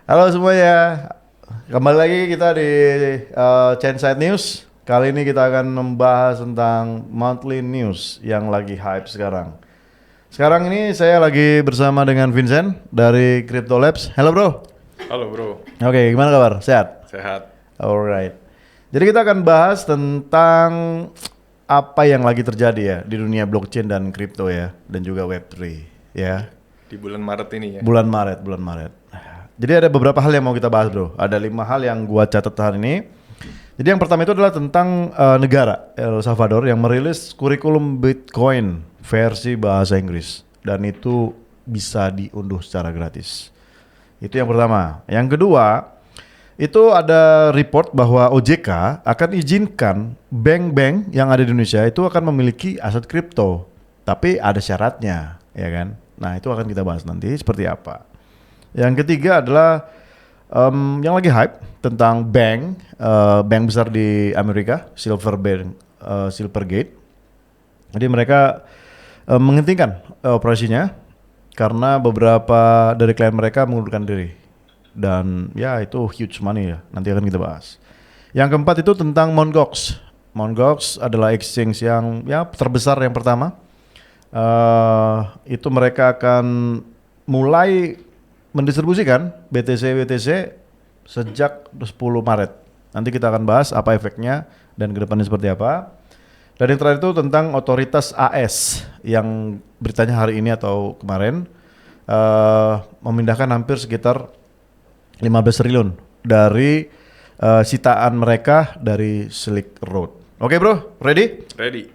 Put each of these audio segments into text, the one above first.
Halo semuanya, kembali lagi kita di Chainside News. Kali ini kita akan membahas tentang monthly news yang lagi hype sekarang. Sekarang ini saya lagi bersama dengan Vincent dari Crypto Labs. Halo bro. Halo bro, Oke, gimana kabar? Sehat? sehat. Alright. Jadi kita akan bahas tentang apa yang lagi terjadi ya di dunia blockchain dan kripto ya, dan juga Web3 ya. Di bulan Maret ini ya. Bulan Maret. Jadi ada beberapa hal yang mau kita bahas bro. Ada 5 hal yang gua catat hari ini. Jadi yang pertama itu adalah tentang negara El Salvador yang merilis kurikulum Bitcoin versi bahasa Inggris dan itu bisa diunduh secara gratis. Itu yang pertama. Yang kedua, itu ada report bahwa OJK akan izinkan bank-bank yang ada di Indonesia itu akan memiliki aset kripto, tapi ada syaratnya, ya kan? Nah itu akan kita bahas nanti seperti apa. Yang ketiga adalah yang lagi hype tentang bank besar di Amerika, Silvergate. Jadi mereka menghentikan operasinya karena beberapa dari klien mereka mengundurkan diri. Dan ya itu huge money ya, nanti akan kita bahas. Yang keempat itu tentang Mt. Gox. Mt. Gox adalah exchange yang ya terbesar yang pertama. Itu mereka akan mulai mendistribusikan BTC sejak 10 Maret. Nanti kita akan bahas apa efeknya dan kedepannya seperti apa. Dan yang terakhir itu tentang otoritas AS yang beritanya hari ini atau kemarin memindahkan hampir sekitar 15 triliun dari sitaan mereka dari Silk Road. Oke bro, ready? Ready?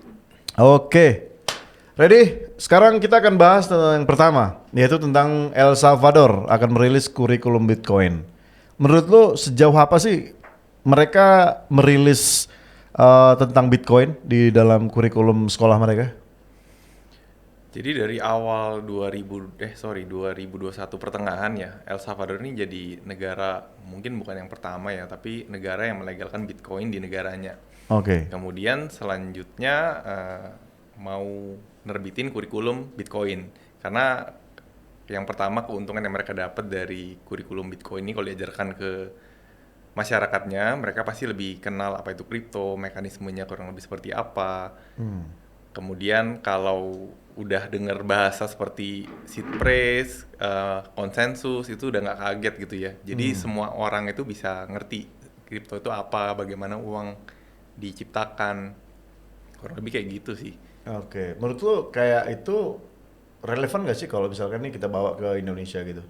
Oke, ready? Sekarang kita akan bahas tentang yang pertama, yaitu tentang El Salvador akan merilis kurikulum Bitcoin. Menurut lo sejauh apa sih mereka merilis tentang Bitcoin di dalam kurikulum sekolah mereka? Jadi dari awal 2021 pertengahan ya, El Salvador ini jadi negara mungkin bukan yang pertama ya, tapi negara yang melegalkan Bitcoin di negaranya. Oke. Kemudian selanjutnya mau nerbitin kurikulum Bitcoin. Karena yang pertama keuntungan yang mereka dapat dari kurikulum Bitcoin ini kalau diajarkan ke masyarakatnya, mereka pasti lebih kenal apa itu kripto, mekanismenya kurang lebih seperti apa. Kemudian kalau udah dengar bahasa seperti seed phrase, konsensus itu udah nggak kaget gitu ya. Jadi semua orang itu bisa ngerti kripto itu apa, bagaimana uang diciptakan. Kurang lebih kayak gitu sih. Oke, menurut lo kayak itu relevan gak sih kalau misalkan nih kita bawa ke Indonesia gitu?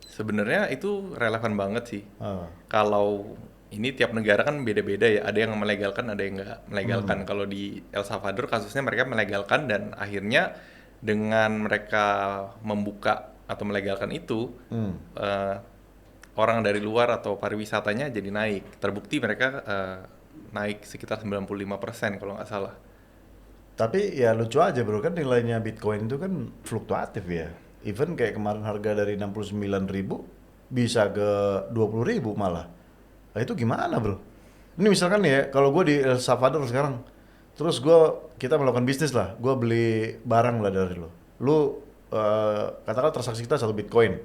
Sebenarnya itu relevan banget sih. Ah. Kalau ini tiap negara kan beda-beda ya, ada yang melegalkan, ada yang nggak melegalkan. Kalau di El Salvador kasusnya mereka melegalkan dan akhirnya dengan mereka membuka atau melegalkan itu, eh, orang dari luar atau pariwisatanya jadi naik. Terbukti mereka naik sekitar 95% kalau nggak salah. Tapi ya lucu aja bro, kan nilainya Bitcoin itu kan fluktuatif ya. Even kayak kemarin harga dari 69.000 bisa ke 20.000 malah. Nah itu gimana bro? Ini misalkan nih ya, kalau gue di El Salvador sekarang, terus kita melakukan bisnis lah, gue beli barang lah dari lo. Lu katakanlah transaksi kita 1 Bitcoin.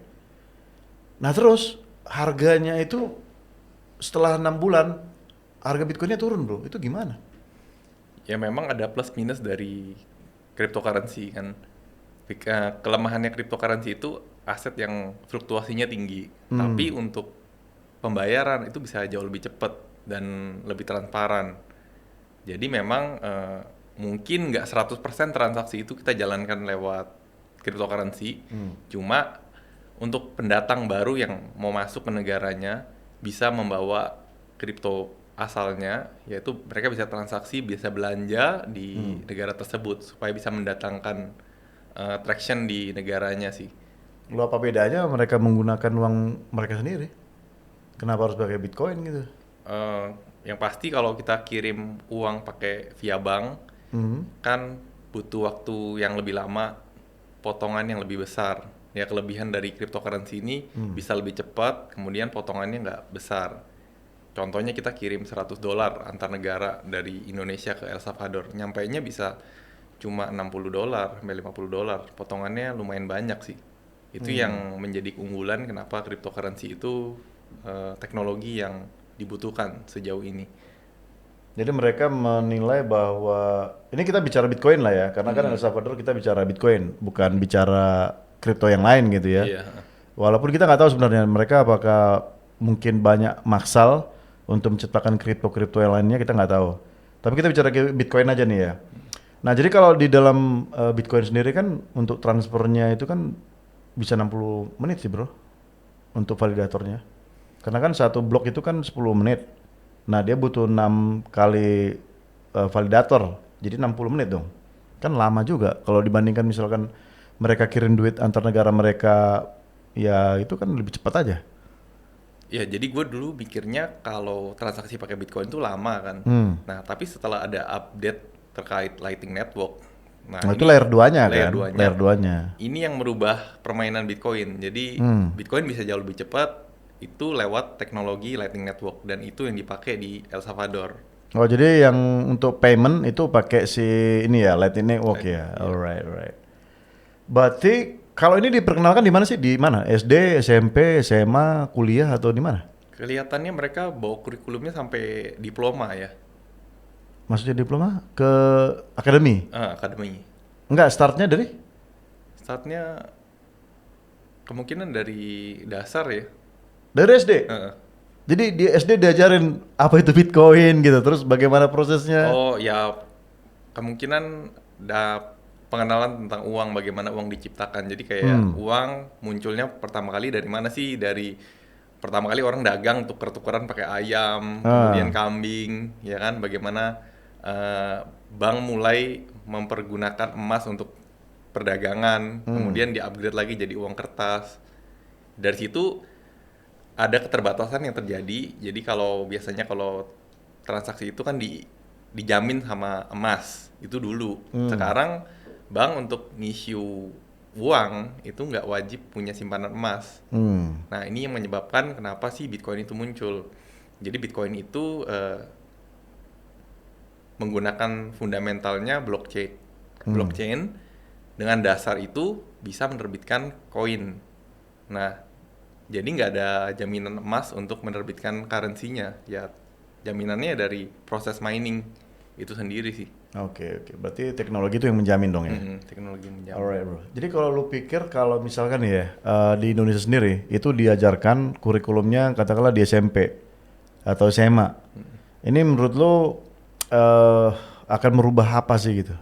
Nah terus harganya itu setelah 6 bulan harga Bitcoinnya turun bro, itu gimana? Ya memang ada plus minus dari cryptocurrency kan. Kelemahannya cryptocurrency itu aset yang fluktuasinya tinggi. Tapi untuk pembayaran itu bisa jauh lebih cepat dan lebih transparan. Jadi memang mungkin nggak 100% transaksi itu kita jalankan lewat cryptocurrency. Cuma untuk pendatang baru yang mau masuk ke negaranya bisa membawa kripto asalnya, yaitu mereka bisa transaksi, bisa belanja di negara tersebut supaya bisa mendatangkan traction di negaranya sih. Lo apa bedanya mereka menggunakan uang mereka sendiri? Kenapa harus pakai Bitcoin gitu? Eh, yang pasti kalau kita kirim uang pakai via bank, kan butuh waktu yang lebih lama, potongan yang lebih besar. Ya kelebihan dari cryptocurrency ini bisa lebih cepat, kemudian potongannya nggak besar. Contohnya kita kirim $100 antar negara dari Indonesia ke El Salvador, nyampainya bisa cuma $60 sampai $50. Potongannya lumayan banyak sih. Itu yang menjadi keunggulan kenapa cryptocurrency itu teknologi yang dibutuhkan sejauh ini. Jadi mereka menilai bahwa ini kita bicara Bitcoin lah ya, karena kan El Salvador kita bicara Bitcoin, bukan bicara kripto yang lain gitu ya. Iya. Walaupun kita nggak tahu sebenarnya mereka apakah mungkin banyak maksal untuk menciptakan kripto-kripto yang lainnya, kita nggak tahu. Tapi kita bicara Bitcoin aja nih ya. Nah jadi kalau di dalam Bitcoin sendiri kan untuk transfernya itu kan bisa 60 menit sih bro, untuk validatornya. Karena kan satu blok itu kan 10 menit. Nah dia butuh 6 kali validator, jadi 60 menit dong. Kan lama juga kalau dibandingkan misalkan mereka kirim duit antar negara mereka, ya itu kan lebih cepat aja. Ya, jadi gue dulu mikirnya kalau transaksi pakai Bitcoin itu lama kan. Nah, tapi setelah ada update terkait Lightning Network, nah Nah, itu ini layer 2-nya layer kan? 2-nya. Layer 2-nya. Ini yang merubah permainan Bitcoin. Jadi Bitcoin bisa jauh lebih cepat itu lewat teknologi Lightning Network dan itu yang dipakai di El Salvador. Oh, jadi yang untuk payment itu pakai si ini ya, Lightning Network ya. Iya. Alright, alright. Berarti kalau ini diperkenalkan di mana sih? Di mana? SD, SMP, SMA, kuliah atau di mana? Kelihatannya mereka bawa kurikulumnya sampai diploma ya, Maksudnya diploma ke akademi? akademi. Enggak, startnya dari? Startnya kemungkinan dari dasar ya. Dari SD. Heeh. Jadi di SD diajarin apa itu Bitcoin gitu, terus bagaimana prosesnya? Oh ya, kemungkinan pengenalan tentang uang, bagaimana uang diciptakan. Jadi kayak uang munculnya pertama kali dari mana sih? Dari pertama kali orang dagang tuker-tukeran pakai ayam, kemudian kambing, ya kan? Bagaimana bank mulai mempergunakan emas untuk perdagangan, kemudian di-upgrade lagi jadi uang kertas. Dari situ ada keterbatasan yang terjadi. Jadi biasanya kalau transaksi itu kan dijamin sama emas itu dulu. Sekarang bank untuk ngissue uang itu nggak wajib punya simpanan emas. Nah ini yang menyebabkan kenapa sih Bitcoin itu muncul. Jadi Bitcoin itu menggunakan fundamentalnya blockchain dengan dasar itu bisa menerbitkan koin. Nah jadi nggak ada jaminan emas untuk menerbitkan currency-nya. Ya jaminannya dari proses mining itu sendiri sih. Oke, oke. Berarti teknologi itu yang menjamin dong ya? Teknologi menjamin. Alright bro. Jadi kalau lu pikir kalau misalkan ya di Indonesia sendiri itu diajarkan kurikulumnya katakanlah di SMP atau SMA. Ini menurut lu akan merubah apa sih gitu?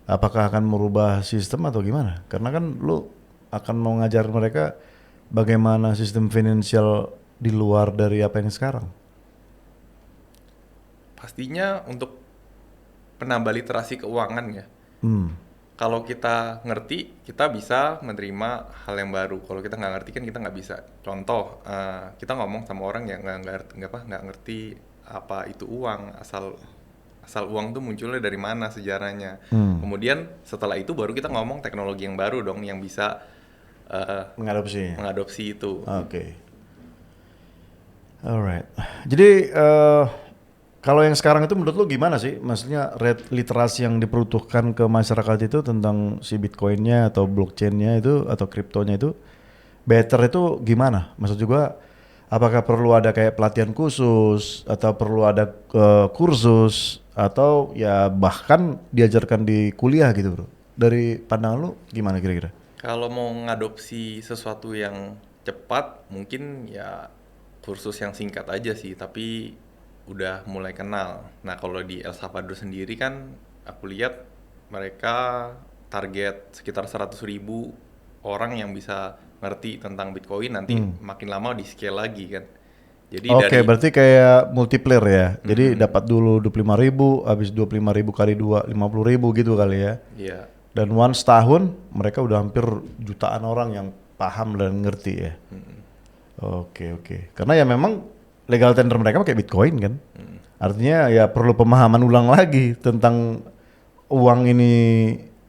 Apakah akan merubah sistem atau gimana? Karena kan lu akan mau ngajar mereka bagaimana sistem finansial di luar dari apa yang sekarang. Pastinya untuk penambah literasi keuangan ya. Kalau kita ngerti, kita bisa menerima hal yang baru. Kalau kita nggak ngerti kan kita nggak bisa. Contoh, kita ngomong sama orang yang nggak ngerti apa itu uang, asal uang tuh munculnya dari mana sejarahnya. Kemudian setelah itu baru kita ngomong teknologi yang baru dong yang bisa mengadopsi itu. Oke. Alright. Jadi kalau yang sekarang itu menurut lu gimana sih? Maksudnya rate literasi yang diperuntukkan ke masyarakat itu tentang si Bitcoin-nya atau blockchain-nya itu atau kriptonya itu better itu gimana? Maksud juga apakah perlu ada kayak pelatihan khusus atau perlu ada kursus atau ya bahkan diajarkan di kuliah gitu bro? Dari pandangan lu gimana kira-kira? Kalau mau ngadopsi sesuatu yang cepat, mungkin ya kursus yang singkat aja sih, tapi udah mulai kenal. Nah kalau di El Salvador sendiri kan, aku lihat mereka target sekitar 100.000 orang yang bisa ngerti tentang Bitcoin, nanti makin lama di scale lagi kan. Jadi Oke, berarti kayak multiplier ya. Jadi dapat dulu 25.000, habis 25.000 kali 2, 50.000 gitu kali ya. Iya. Dan once tahun mereka udah hampir jutaan orang yang paham dan ngerti ya. Oke, oke. Karena ya memang legal tender mereka pakai Bitcoin kan. Artinya ya perlu pemahaman ulang lagi tentang uang ini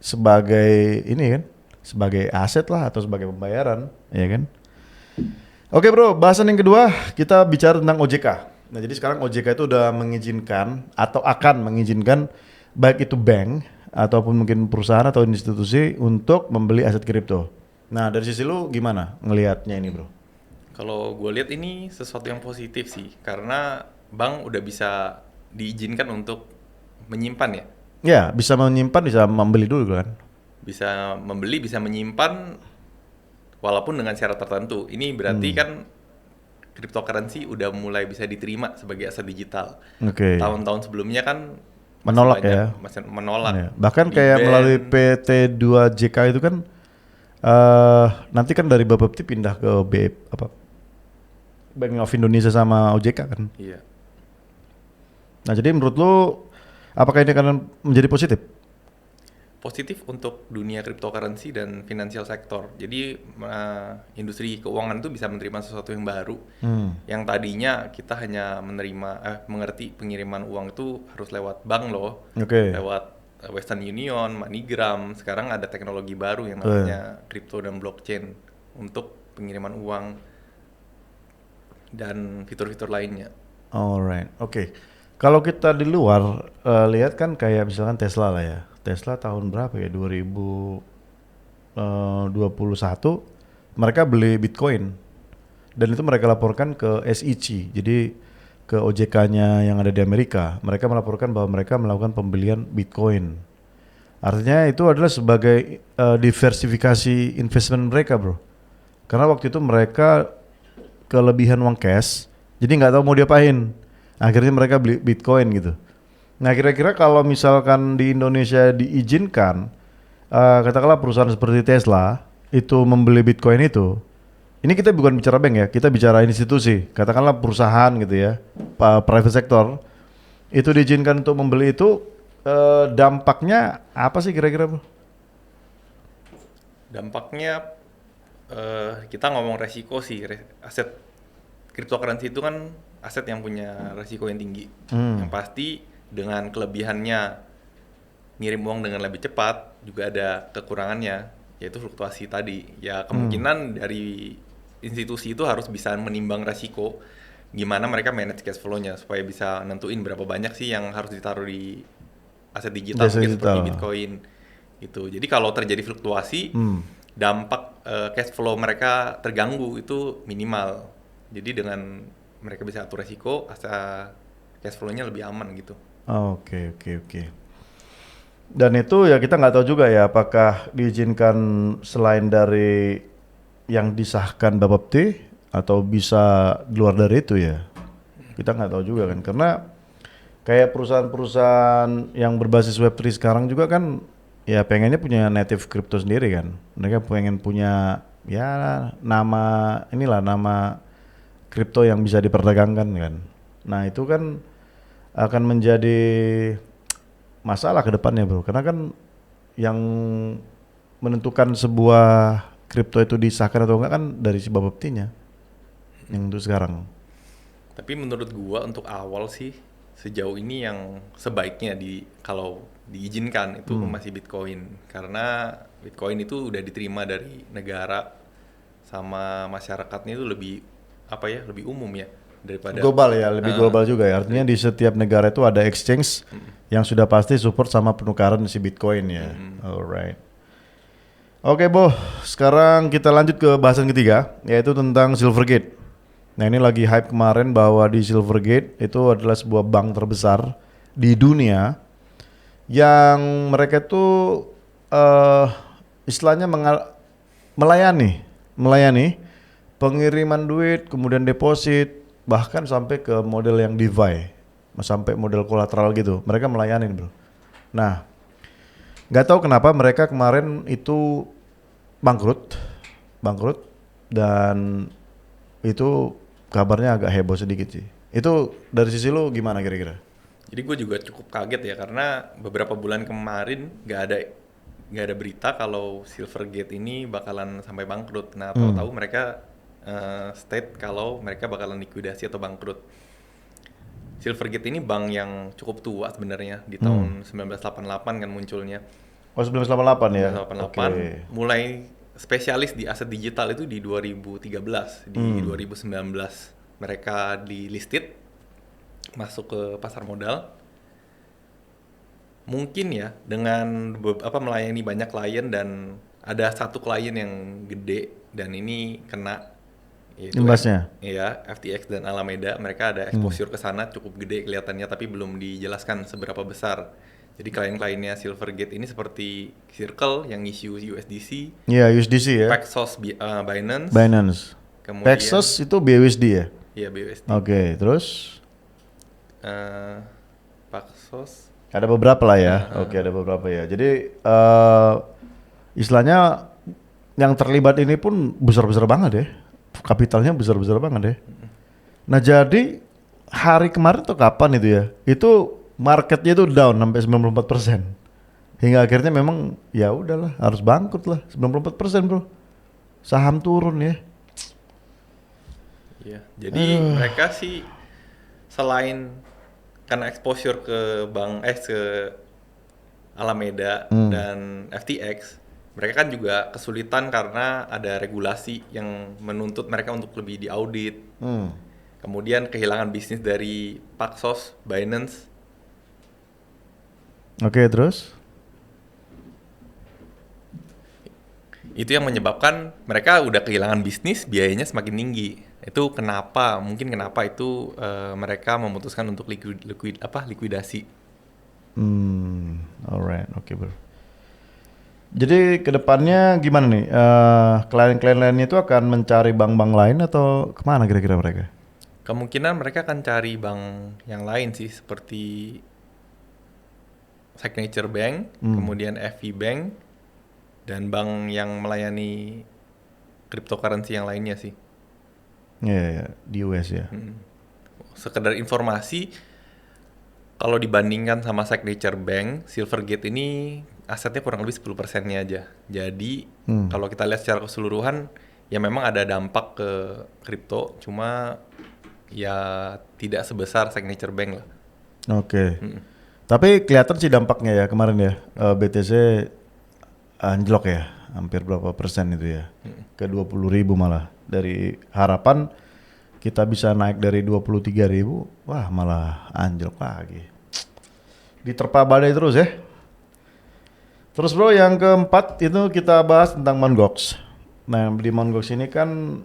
sebagai ini kan, sebagai aset lah atau sebagai pembayaran, ya kan. Oke bro, bahasan yang kedua kita bicara tentang OJK. Nah jadi sekarang OJK itu udah mengizinkan atau akan mengizinkan baik itu bank ataupun mungkin perusahaan atau institusi untuk membeli aset kripto. Nah, dari sisi lu gimana ngelihatnya ini, Bro? Kalau gue lihat ini sesuatu yang positif sih, karena bank udah bisa diizinkan untuk menyimpan ya, Ya, bisa menyimpan, bisa membeli dulu kan. bisa membeli, bisa menyimpan, walaupun dengan syarat tertentu. Ini berarti Hmm. kan cryptocurrency udah mulai bisa diterima sebagai aset digital. Oke. Tahun-tahun sebelumnya kan masih Menolak banyak, ya. masih menolak, Ya. Bahkan di kayak melalui ban. PT2JK itu kan nanti kan dari Bapepti pindah ke apa Bank of Indonesia sama OJK kan. Iya. Nah, jadi menurut lu apakah ini akan menjadi positif? Positif untuk dunia cryptocurrency dan financial sector. Jadi industri keuangan itu bisa menerima sesuatu yang baru. Hmm. Yang tadinya kita hanya mengerti pengiriman uang itu harus lewat bank loh, Oke. lewat Western Union, MoneyGram. Sekarang ada teknologi baru yang Betul. namanya crypto dan blockchain untuk pengiriman uang dan fitur-fitur lainnya. Alright. Oke. Kalau kita di luar lihat kan kayak misalkan Tesla lah ya. Tesla tahun berapa ya? 2021 mereka beli Bitcoin dan itu mereka laporkan ke SEC. Jadi ke OJK-nya yang ada di Amerika. Mereka melaporkan bahwa mereka melakukan pembelian Bitcoin. Artinya itu adalah sebagai diversifikasi investment mereka, bro. Karena waktu itu mereka kelebihan uang cash, jadi nggak tahu mau diapain. Akhirnya mereka beli Bitcoin gitu. Nah, kira-kira kalau misalkan di Indonesia diizinkan, katakanlah perusahaan seperti Tesla itu membeli Bitcoin itu, ini kita bukan bicara bank ya, kita bicara institusi, katakanlah perusahaan gitu ya, private sector, itu diizinkan untuk membeli itu, dampaknya apa sih kira-kira, bro? Dampaknya kita ngomong resiko sih, aset cryptocurrency itu kan aset yang punya resiko yang tinggi. Yang pasti dengan kelebihannya ngirim uang dengan lebih cepat juga ada kekurangannya, yaitu fluktuasi tadi. Ya kemungkinan dari institusi itu harus bisa menimbang resiko, gimana mereka manage cash flow-nya supaya bisa nentuin berapa banyak sih yang harus ditaruh di aset digital Jasa mungkin seperti digital. Bitcoin itu. Jadi kalau terjadi fluktuasi, dampak cash flow mereka terganggu itu minimal. Jadi dengan mereka bisa atur resiko, cash flow-nya lebih aman gitu. Oke, oke, oke. Dan itu ya kita nggak tahu juga ya apakah diizinkan selain dari yang disahkan Bapepti atau bisa di luar dari itu ya. Kita nggak tahu juga kan karena kayak perusahaan-perusahaan yang berbasis Web3 sekarang juga kan ya pengennya punya native crypto sendiri kan. Mereka pengen punya ya nama kripto yang bisa diperdagangkan kan. Nah, itu kan akan menjadi masalah ke depannya, bro. Karena kan yang menentukan sebuah kripto itu disahkan atau enggak kan dari si Bapeptinya yang untuk sekarang. Tapi menurut gua untuk awal sih sejauh ini yang sebaiknya kalau diizinkan itu masih Bitcoin, karena Bitcoin itu udah diterima dari negara sama masyarakatnya itu lebih lebih umum ya daripada Global ya, lebih global juga ya. Artinya dari- di setiap negara itu ada exchange yang sudah pasti support sama penukaran si Bitcoin ya. Alright. Oke, Bo. Sekarang kita lanjut ke bahasan ketiga, yaitu tentang Silvergate. Nah, ini lagi hype kemarin bahwa di Silvergate itu adalah sebuah bank terbesar di dunia yang mereka tuh istilahnya melayani pengiriman duit, kemudian deposit, bahkan sampai ke model yang DeFi, sampai model kolateral gitu. Mereka melayani, bro. Nah, nggak tahu kenapa mereka kemarin itu bangkrut, dan itu kabarnya agak heboh sedikit sih. Itu dari sisi lu gimana kira-kira? Jadi gue juga cukup kaget ya karena beberapa bulan kemarin nggak ada berita kalau Silvergate ini bakalan sampai bangkrut. Nah, tahu-tahu mereka state kalau mereka bakalan likuidasi atau bangkrut. Silvergate ini bank yang cukup tua sebenarnya, di tahun 1988 kan munculnya. Oh, 1988 ya? 1988 Oke. mulai spesialis di aset digital itu di 2013, di 2019 mereka di listed masuk ke pasar modal. Mungkin ya dengan melayani banyak klien dan ada satu klien yang gede dan ini kena, yaitu Imbasnya. ya FTX dan Alameda. Mereka ada exposure ke sana cukup gede kelihatannya, tapi belum dijelaskan seberapa besar. Jadi klien-kliennya Silvergate ini seperti Circle yang issue USDC, Iya, USDC ya. Paxos, Binance, Binance. kemudian Paxos itu BUSD ya? ya BUSD, Oke, terus Paxos, ada beberapa lah ya. Oke, ada beberapa ya. Jadi istilahnya yang terlibat ini pun besar-besar banget ya. Kapitalnya besar-besar banget ya. Nah, jadi hari kemarin tuh kapan itu ya? Itu marketnya itu down sampai 94%. Hingga akhirnya memang ya udahlah harus bangkrut lah. 94% bro. Saham turun ya. ya. Jadi mereka sih selain karena exposure ke ke Alameda dan FTX, mereka kan juga kesulitan karena ada regulasi yang menuntut mereka untuk lebih diaudit. Kemudian kehilangan bisnis dari Paxos, Binance. Oke, terus? Itu yang menyebabkan mereka udah kehilangan bisnis, biayanya semakin tinggi. Itu mungkin kenapa itu mereka memutuskan untuk likuidasi. Alright, oke bro. Jadi kedepannya gimana nih? Klien-klien lainnya itu akan mencari bank-bank lain atau kemana kira-kira mereka? Kemungkinan mereka akan cari bank yang lain sih, seperti Signature Bank, kemudian FV Bank, dan bank yang melayani cryptocurrency yang lainnya sih. Iya, di US ya. Sekedar informasi, kalau dibandingkan sama Signature Bank, Silvergate ini asetnya kurang lebih 10%-nya aja. Jadi kalau kita lihat secara keseluruhan, ya memang ada dampak ke kripto, cuma ya tidak sebesar Signature Bank lah. Oke. Tapi kelihatan sih dampaknya ya kemarin ya. BTC anjlok ya, hampir berapa persen itu ya. Ke 20.000 malah. Dari harapan kita bisa naik dari 23.000, wah malah anjlok lagi. Diterpa badai terus ya. Terus bro, yang keempat itu kita bahas tentang Mt. Gox. Nah, di Mt. Gox ini kan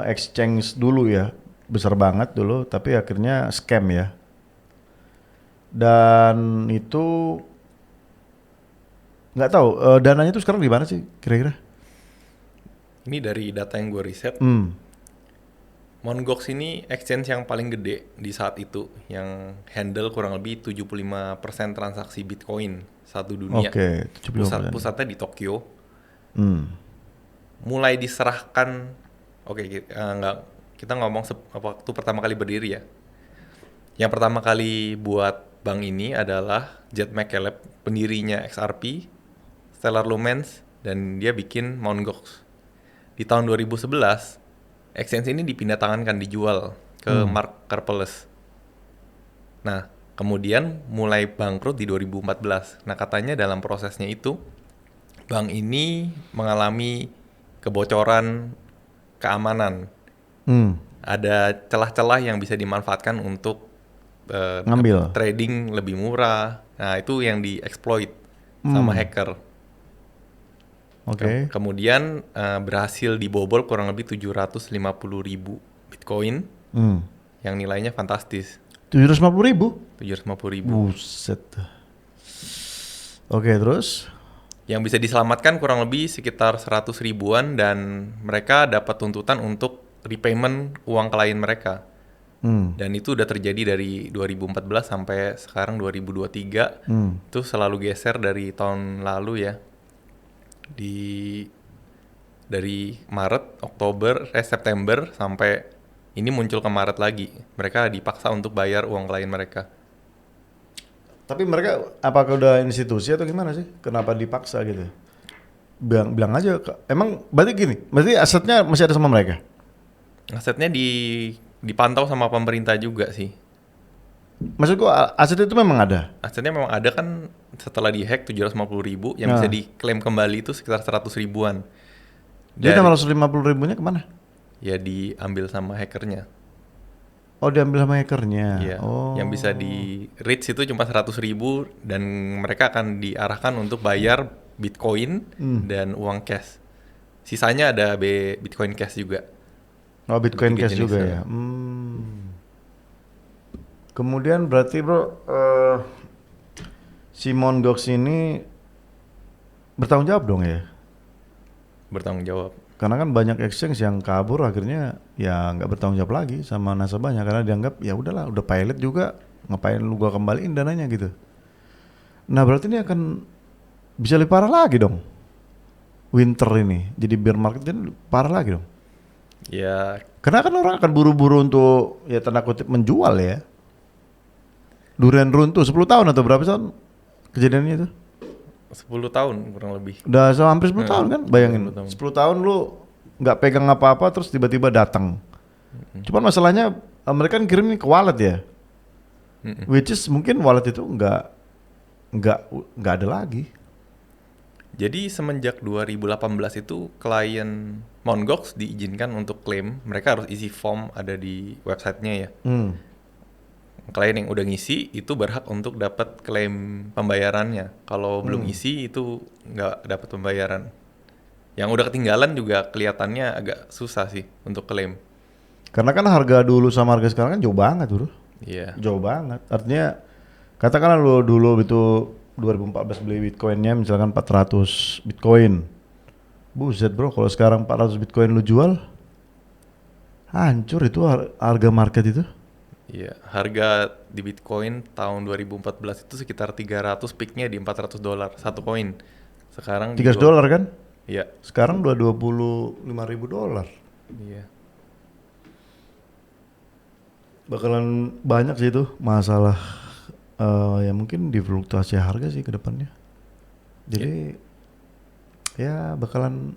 exchange dulu ya, besar banget dulu, tapi akhirnya scam ya. Dan itu nggak tahu dananya itu sekarang di mana sih kira-kira? Ini dari data yang gue riset, Mt. Gox ini exchange yang paling gede di saat itu, yang handle kurang lebih 75% transaksi Bitcoin satu dunia. Oke, 75%. Pusatnya di Tokyo. Mulai diserahkan, kita ngomong waktu pertama kali berdiri ya. Yang pertama kali buat bank ini adalah Jed McCaleb, pendirinya XRP, Stellar Lumens, dan dia bikin Mt. Gox. Di tahun 2011, exchange ini dipindah tangankan, dijual ke Mark Karpeles. Nah, kemudian mulai bangkrut di 2014. Nah, katanya dalam prosesnya itu, bank ini mengalami kebocoran keamanan. Ada celah-celah yang bisa dimanfaatkan untuk Ngambil. trading lebih murah. Nah, itu yang dieksploit sama hacker. Oke. Kemudian berhasil dibobol kurang lebih 750.000 Bitcoin yang nilainya fantastis. 750.000? 750.000. Buset. Oke, terus? Yang bisa diselamatkan kurang lebih sekitar 100 ribuan dan mereka dapat tuntutan untuk repayment uang klien mereka. Dan itu udah terjadi dari 2014 sampai sekarang 2023. Itu selalu geser dari tahun lalu ya. Dari Maret, September sampai ini muncul ke Maret lagi. Mereka dipaksa untuk bayar uang klien mereka. Tapi mereka apakah udah institusi atau gimana sih? Kenapa dipaksa gitu? Bilang aja. Emang berarti asetnya masih ada sama mereka? Asetnya dipantau sama pemerintah juga sih. Maksudku aset itu memang ada? Asetnya memang ada kan, setelah dihack 750.000, yang bisa diklaim kembali itu sekitar 100 ribuan. Jadi 650.000-nya kemana? Ya diambil sama hackernya. Oh, diambil sama hackernya. Iya. Oh. Yang bisa di reach itu cuma 100 ribu dan mereka akan diarahkan untuk bayar Bitcoin dan uang cash. Sisanya ada Bitcoin Cash juga. Oh, Bitcoin Tiga Cash jenis juga ya. Kemudian berarti bro, si Mt. Gox ini bertanggung jawab dong ya? Bertanggung jawab. Karena kan banyak exchange yang kabur akhirnya ya nggak bertanggung jawab lagi sama nasabahnya karena dianggap ya udahlah udah pilot juga ngapain lu gua kembaliin dananya gitu. Nah berarti ini akan bisa lebih parah lagi dong winter ini jadi bear market kan parah lagi dong. Ya, Karena kan orang akan buru-buru untuk ya tanda kutip menjual ya. Durian runtuh 10 tahun atau berapa tahun kejadiannya itu? 10 tahun kurang lebih. Udah hampir 10 tahun kan? Bayangin 10 tahun. 10 tahun lu nggak pegang apa-apa terus tiba-tiba datang. Cuman masalahnya mereka kan kirim ke wallet ya. Which is mungkin wallet itu nggak ada lagi. Jadi semenjak 2018 itu klien Mt. Gox diizinkan untuk klaim. Mereka harus isi form ada di websitenya ya. Klien yang udah ngisi itu berhak untuk dapat klaim pembayarannya. Kalau belum isi itu nggak dapat pembayaran. Yang udah ketinggalan juga kelihatannya agak susah sih untuk klaim. Karena kan harga dulu sama harga sekarang kan jauh banget bro. Iya. Jauh banget. Artinya katakanlah lu dulu itu 2014 beli Bitcoinnya misalkan 400 Bitcoin. Buset bro, kalau sekarang 400 Bitcoin lu jual, hancur itu harga market itu. Iya, harga di Bitcoin tahun 2014 itu sekitar 300, peaknya di $400 satu koin. Sekarang $300 kan? Iya. Sekarang udah $25.000. Iya. Bakalan banyak sih itu masalah ya mungkin di fluktuasi harga sih ke depannya. Jadi ya bakalan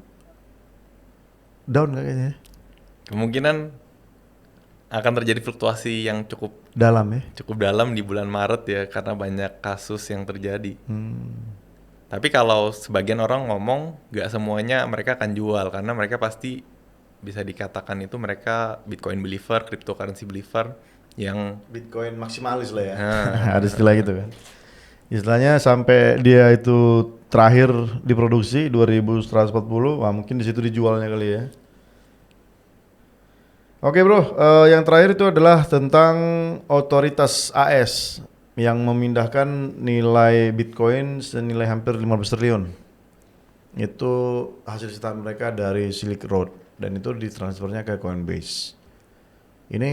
down kayaknya. Kemungkinan akan terjadi fluktuasi yang cukup Dalam ya. dalam di bulan Maret ya karena banyak kasus yang terjadi. Tapi kalau sebagian orang ngomong nggak semuanya mereka akan jual karena mereka pasti bisa dikatakan itu mereka Bitcoin believer, cryptocurrency believer yang Bitcoin maksimalis lah ya. Nah. Ada istilah gitu kan. Istilahnya sampai dia itu terakhir diproduksi 2140, wah mungkin di situ dijualnya kali ya. Oke bro, yang terakhir itu adalah tentang otoritas AS yang memindahkan nilai Bitcoin senilai hampir 15 triliun. Itu hasil sitaan mereka dari Silk Road dan itu ditransfernya ke Coinbase. Ini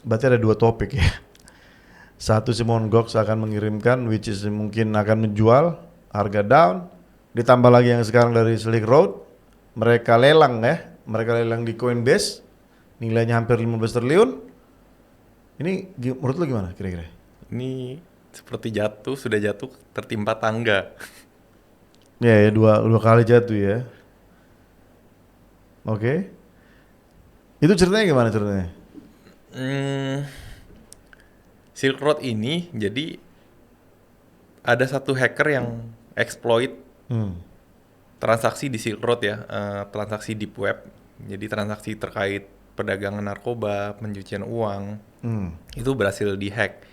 berarti ada dua topik ya. Satu si Mt. Gox akan mengirimkan which is mungkin akan menjual harga down, ditambah lagi yang sekarang dari Silk Road mereka lelang ya, mereka lelang di Coinbase nilainya hampir 15 triliun. Ini menurut lu gimana kira-kira? ini seperti sudah jatuh tertimpa tangga. Ya dua kali jatuh ya. Oke. Itu ceritanya gimana ceritanya? Silk Road ini jadi ada satu hacker yang exploit transaksi di Silk Road ya, transaksi deep web. Jadi transaksi terkait perdagangan narkoba, pencucian uang, itu berhasil dihack.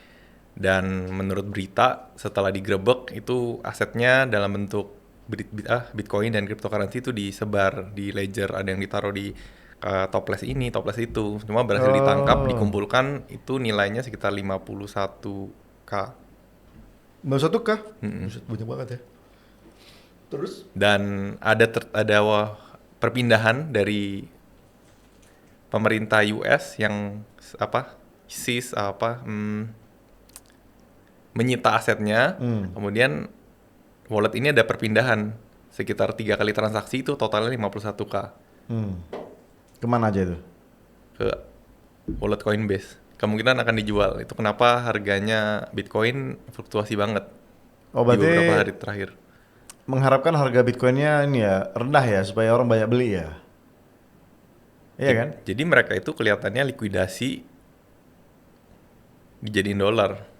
Dan menurut berita setelah digerebek itu asetnya dalam bentuk Bitcoin dan cryptocurrency itu disebar di ledger, ada yang ditaruh di toples ini, toples itu. Cuma berhasil ditangkap, dikumpulkan itu nilainya sekitar 51K. 51K? Banyak banget ya. Terus? Dan ada perpindahan dari pemerintah US yang menyita asetnya, kemudian wallet ini ada perpindahan sekitar 3 kali transaksi itu totalnya 51K. Kemana aja itu? Ke wallet Coinbase. Kemungkinan akan dijual. Itu kenapa harganya Bitcoin fluktuasi banget di beberapa hari terakhir. Mengharapkan harga Bitcoinnya ini ya rendah ya supaya orang banyak beli ya. Iya kan? Jadi mereka itu kelihatannya likuidasi dijadiin dolar.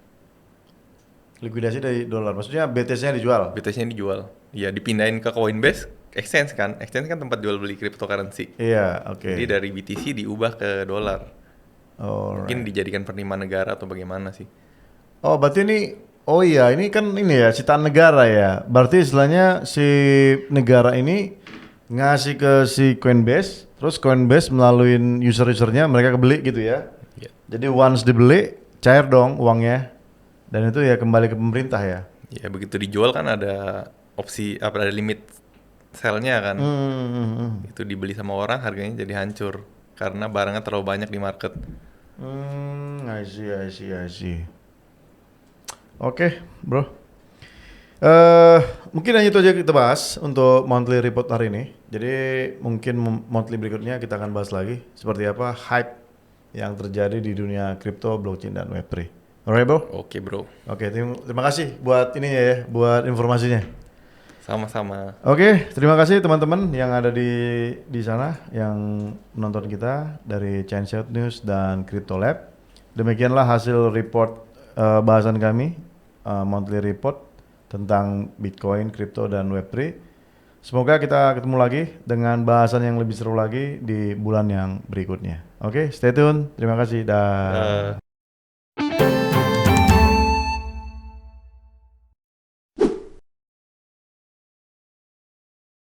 Likuidasi dari dolar. Maksudnya BTC-nya dijual? BTC-nya dijual. Ya dipindahin ke Coinbase, exchange kan tempat jual beli cryptocurrency. Iya, oke. Jadi dari BTC diubah ke dolar. Mungkin dijadikan penerimaan negara atau bagaimana sih? Oh, berarti ini Oh iya, ini kan ini ya ciptaan negara ya. Berarti istilahnya si negara ini ngasih ke si Coinbase, terus Coinbase melalui user-usernya mereka kebeli gitu ya. Ya, Jadi once dibeli, cair dong uangnya. Dan itu ya kembali ke pemerintah ya. ya begitu dijual kan ada opsi apa ada limit sell-nya kan. Itu dibeli sama orang harganya jadi hancur karena barangnya terlalu banyak di market. I see, I see, I see. Oke, bro. Mungkin hanya itu aja kita bahas untuk monthly report hari ini. Jadi mungkin monthly berikutnya kita akan bahas lagi seperti apa hype yang terjadi di dunia kripto, blockchain dan Web3. Alright, bro. Oke bro, Oke, terima kasih buat ininya ya, buat informasinya. sama-sama. Oke, terima kasih teman-teman yang ada di sana yang menonton kita dari Chainshout News dan Crypto Lab. Demikianlah hasil report bahasan kami, monthly report tentang Bitcoin, kripto dan Web3. Semoga kita ketemu lagi dengan bahasan yang lebih seru lagi di bulan yang berikutnya. Oke, stay tune. Terima kasih. Dah.